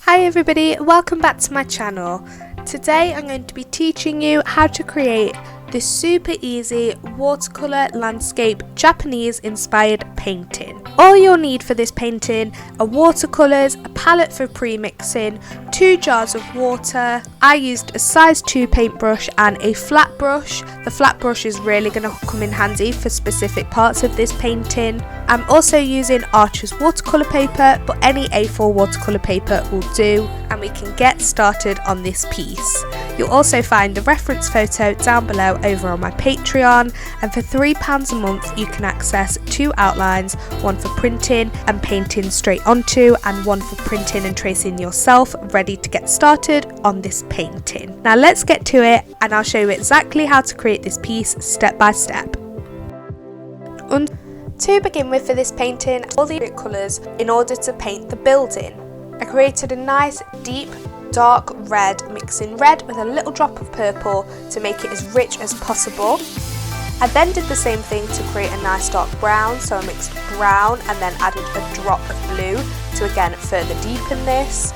Hi everybody, welcome back to my channel. Today I'm going to be teaching you how to create this super easy watercolour landscape Japanese inspired painting. All you'll need for this painting are watercolours, a palette for pre-mixing, 2 jars of water. I used a size 2 paintbrush and a flat brush. The flat brush is really going to come in handy for specific parts of this painting. I'm also using Archer's watercolour paper, but any A4 watercolour paper will do, and we can get started on this piece. You'll also find the reference photo down below over on my Patreon, and for £3 a month you can access 2 outlines, one for printing and painting straight onto, and one for printing and tracing yourself, ready to get started on this painting. Now let's get to it, and I'll show you exactly how to create this piece step by step. To begin with, for this painting, all the colours in order to paint the building. I created a nice deep dark red, mixing red with a little drop of purple to make it as rich as possible. I then did the same thing to create a nice dark brown, so I mixed brown and then added a drop of blue to again further deepen this.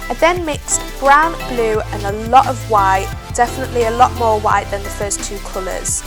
I then mixed brown, blue and a lot of white, definitely a lot more white than the first 2 colours.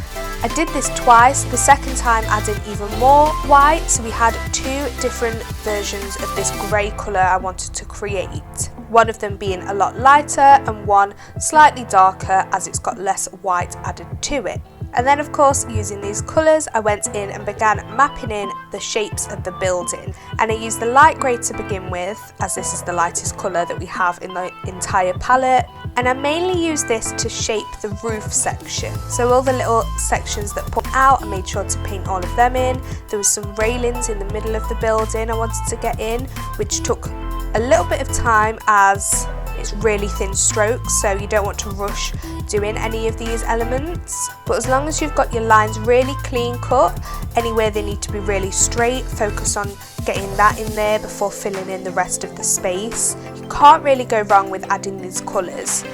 I did this twice, the second time adding even more white, so we had 2 different versions of this grey colour I wanted to create. One of them being a lot lighter and one slightly darker as it's got less white added to it. And then of course, using these colours, I went in and began mapping in the shapes of the building. And I used the light grey to begin with, as this is the lightest colour that we have in the entire palette. And I mainly used this to shape the roof section. So all the little sections that pop out, I made sure to paint all of them in. There was some railings in the middle of the building I wanted to get in, which took a little bit of time as it's really thin strokes, so you don't want to rush doing any of these elements. But as long as you've got your lines really clean cut, anywhere they need to be really straight, focus on getting that in there before filling in the rest of the space. You can't really go wrong with adding these colours.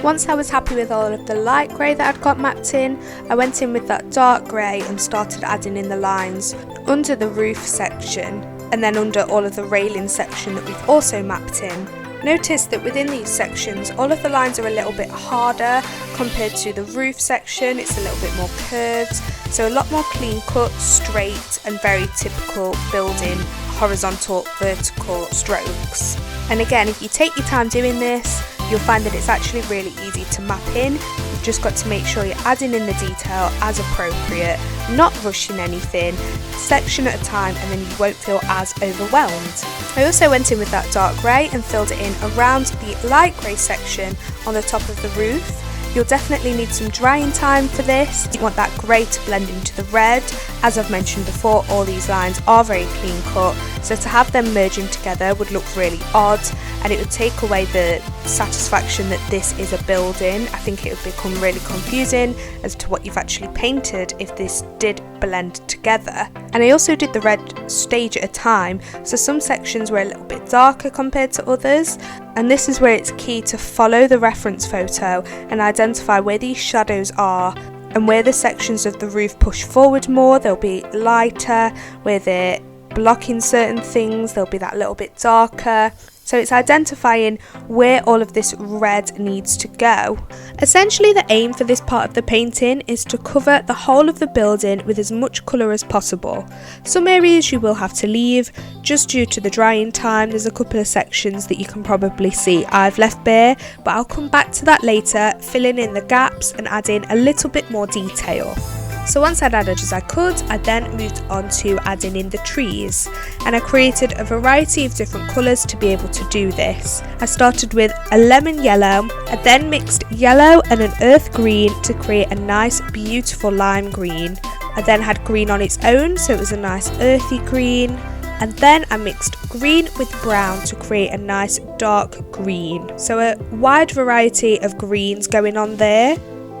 Once I was happy with all of the light grey that I'd got mapped in, I went in with that dark grey and started adding in the lines under the roof section and then under all of the railing section that we've also mapped in. Notice that within these sections, all of the lines are a little bit harder compared to the roof section. It's a little bit more curved, so a lot more clean cut, straight and very typical building horizontal, vertical strokes. And again, if you take your time doing this, you'll find that it's actually really easy to map in. You've just got to make sure you're adding in the detail as appropriate, not rushing anything, section at a time, and then you won't feel as overwhelmed. I also went in with that dark grey and filled it in around the light grey section on the top of the roof. You'll definitely need some drying time for this. You want that grey to blend into the red. As I've mentioned before, all these lines are very clean cut, so to have them merging together would look really odd and it would take away the satisfaction that this is a building. I think it would become really confusing as to what you've actually painted if this did blend together. And I also did the red stage at a time, so some sections were a little bit darker compared to others, and this is where it's key to follow the reference photo and identify where these shadows are, and where the sections of the roof push forward more, they'll be lighter, where they're blocking certain things, they'll be that little bit darker. So it's identifying where all of this red needs to go. Essentially, the aim for this part of the painting is to cover the whole of the building with as much colour as possible. Some areas you will have to leave just due to the drying time. There's a couple of sections that you can probably see I've left bare, but I'll come back to that later, filling in the gaps and adding a little bit more detail. So once I'd added as I could, I then moved on to adding in the trees, and I created a variety of different colours to be able to do this. I started with a lemon yellow, I then mixed yellow and an earth green to create a nice beautiful lime green. I then had green on its own, so it was a nice earthy green, and then I mixed green with brown to create a nice dark green. So a wide variety of greens going on there.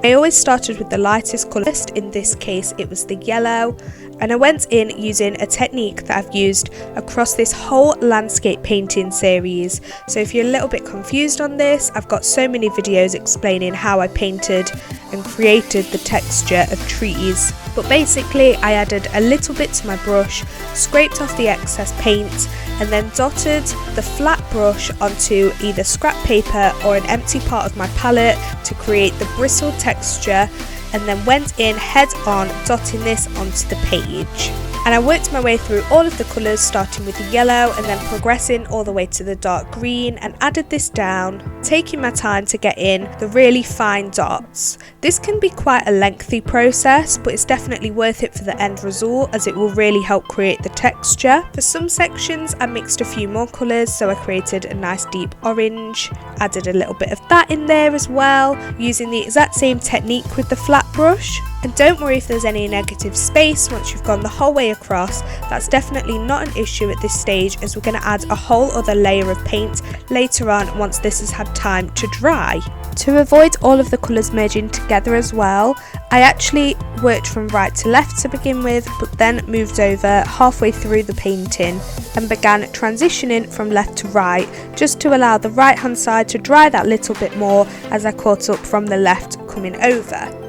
I always started with the lightest colour, in this case it was the yellow, and I went in using a technique that I've used across this whole landscape painting series. So if you're a little bit confused on this, I've got so many videos explaining how I painted and created the texture of trees. But basically I added a little bit to my brush, scraped off the excess paint, and then dotted the flat brush onto either scrap paper or an empty part of my palette to create the bristled texture, and then went in head on dotting this onto the page. And I worked my way through all of the colours, starting with the yellow and then progressing all the way to the dark green, and added this down, taking my time to get in the really fine dots. This can be quite a lengthy process, but it's definitely worth it for the end result, as it will really help create the texture. For some sections I mixed a few more colours, so I created a nice deep orange, added a little bit of that in there as well, using the exact same technique with the flat brush. And don't worry if there's any negative space once you've gone the whole way across, that's definitely not an issue at this stage, as we're going to add a whole other layer of paint later on once this has had time to dry. To avoid all of the colours merging together as well, I actually worked from right to left to begin with, but then moved over halfway through the painting and began transitioning from left to right, just to allow the right hand side to dry that little bit more as I caught up from the left coming over.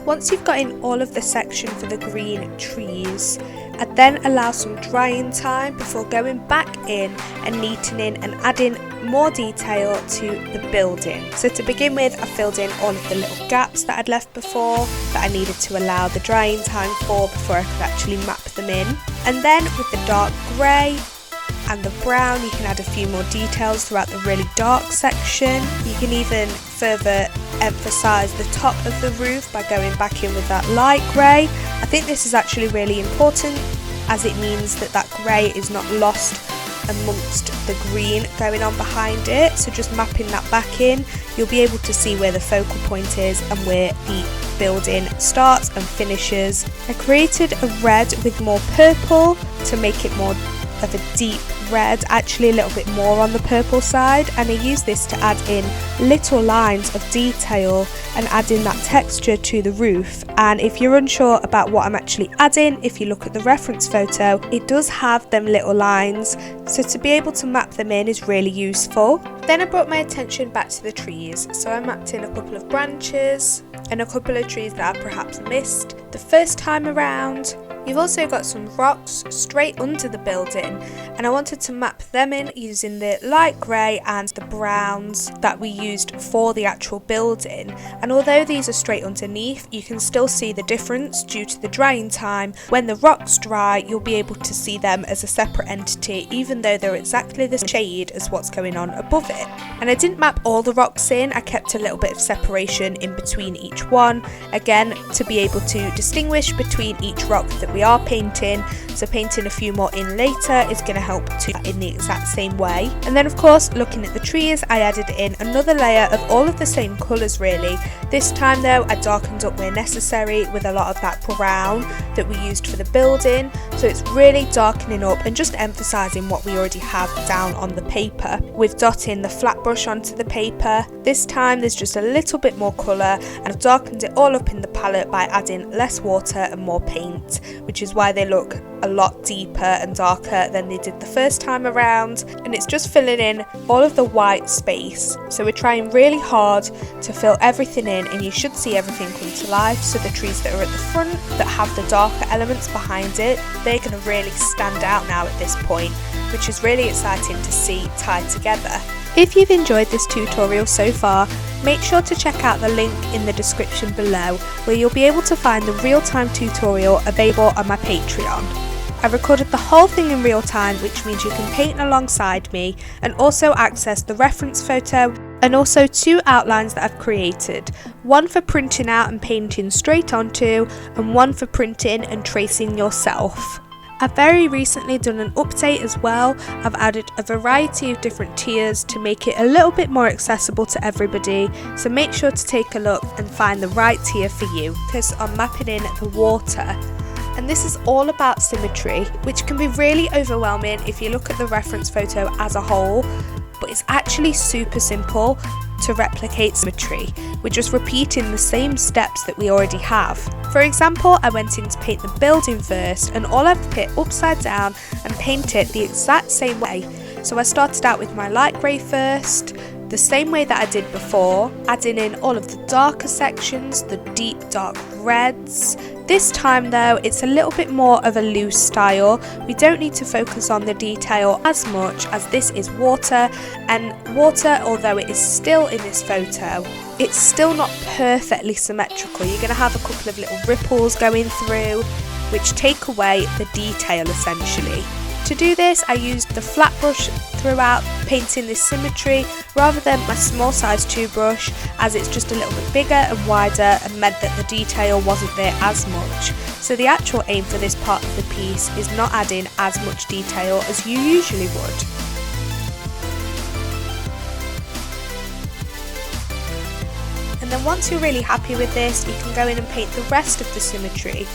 Once you've got in all of the section for the green trees, I'd then allow some drying time before going back in and neatening and adding more detail to the building. So to begin with, I filled in all of the little gaps that I'd left before that I needed to allow the drying time for before I could actually map them in. And then with the dark grey and the brown, you can add a few more details throughout the really dark section. You can even further emphasise the top of the roof by going back in with that light grey. I think this is actually really important, as it means that that grey is not lost amongst the green going on behind it. So just mapping that back in, you'll be able to see where the focal point is and where the building starts and finishes. I created a red with more purple to make it more of a deep red, actually a little bit more on the purple side, and I use this to add in little lines of detail and add in that texture to the roof. And if you're unsure about what I'm actually adding, if you look at the reference photo, it does have them little lines, so to be able to map them in is really useful. Then I brought my attention back to the trees, so I mapped in a couple of branches and a couple of trees that I perhaps missed the first time around. You've also got some rocks straight under the building, and I wanted to map them in using the light grey and the browns that we used for the actual building. And although these are straight underneath, you can still see the difference due to the drying time. When the rocks dry, you'll be able to see them as a separate entity, even though they're exactly the shade as what's going on above it. And I didn't map all the rocks in, I kept a little bit of separation in between each one, again to be able to distinguish between each rock that we are painting, so painting a few more in later is going to help to in the exact same way. And then of course, looking at the trees, I added in another layer of all of the same colours really. This time though, I darkened up where necessary with a lot of that brown that we used for the building, so it's really darkening up and just emphasising what we already have down on the paper, with dotting the flat brush onto the paper. This time there's just a little bit more colour, and I've darkened it all up in the palette by adding less water and more paint, which is why they look a lot deeper and darker than they did the first time around. And it's just filling in all of the white space, so we're trying really hard to fill everything in, and you should see everything come to life. So the trees that are at the front that have the darker elements behind it, they're going to really stand out now at this point, which is really exciting to see tied together. If you've enjoyed this tutorial so far, make sure to check out the link in the description below, where you'll be able to find the real-time tutorial available on my Patreon. I recorded the whole thing in real time, which means you can paint alongside me and also access the reference photo, and also two outlines that I've created, one for printing out and painting straight onto, and one for printing and tracing yourself. I've very recently done an update as well. I've added a variety of different tiers to make it a little bit more accessible to everybody, so make sure to take a look and find the right tier for you. Focus on mapping in the water. And this is all about symmetry, which can be really overwhelming if you look at the reference photo as a whole, but it's actually super simple to replicate symmetry. We're just repeating the same steps that we already have. For example, I went in to paint the building first, and all I've put upside down and paint it the exact same way. So I started out with my light grey first, the same way that I did before, adding in all of the darker sections, the deep dark reds. This time though, it's a little bit more of a loose style. We don't need to focus on the detail as much as this is water, and water, although it is still in this photo, it's still not perfectly symmetrical. You're going to have a couple of little ripples going through, which take away the detail essentially. To do this, I used the flat brush throughout, painting this symmetry rather than my small size 2 brush, as it's just a little bit bigger and wider and meant that the detail wasn't there as much. So the actual aim for this part of the piece is not adding as much detail as you usually would. And then once you're really happy with this, you can go in and paint the rest of the symmetry.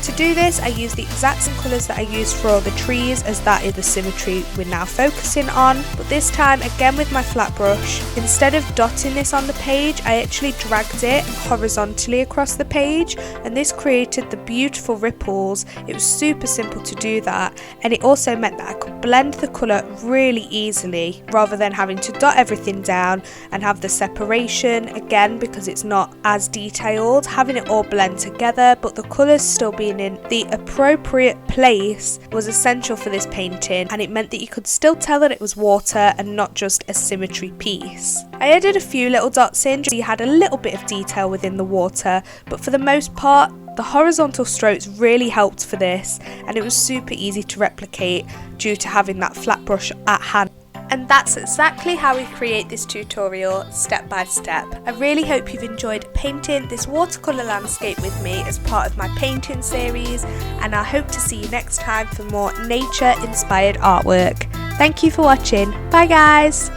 To do this, I use the exact same colours that I used for all the trees, as that is the symmetry we're now focusing on, but this time again with my flat brush. Instead of dotting this on the page, I actually dragged it horizontally across the page, and this created the beautiful ripples. It was super simple to do that, and it also meant that I could blend the colour really easily rather than having to dot everything down and have the separation again, because it's not as detailed. Having it all blend together but the colours still being in the appropriate place was essential for this painting, and it meant that you could still tell that it was water and not just a symmetry piece. I added a few little dots in so you had a little bit of detail within the water, but for the most part the horizontal strokes really helped for this, and it was super easy to replicate due to having that flat brush at hand. And that's exactly how we create this tutorial step by step. I really hope you've enjoyed painting this watercolour landscape with me as part of my painting series, and I hope to see you next time for more nature inspired artwork. Thank you for watching. Bye guys!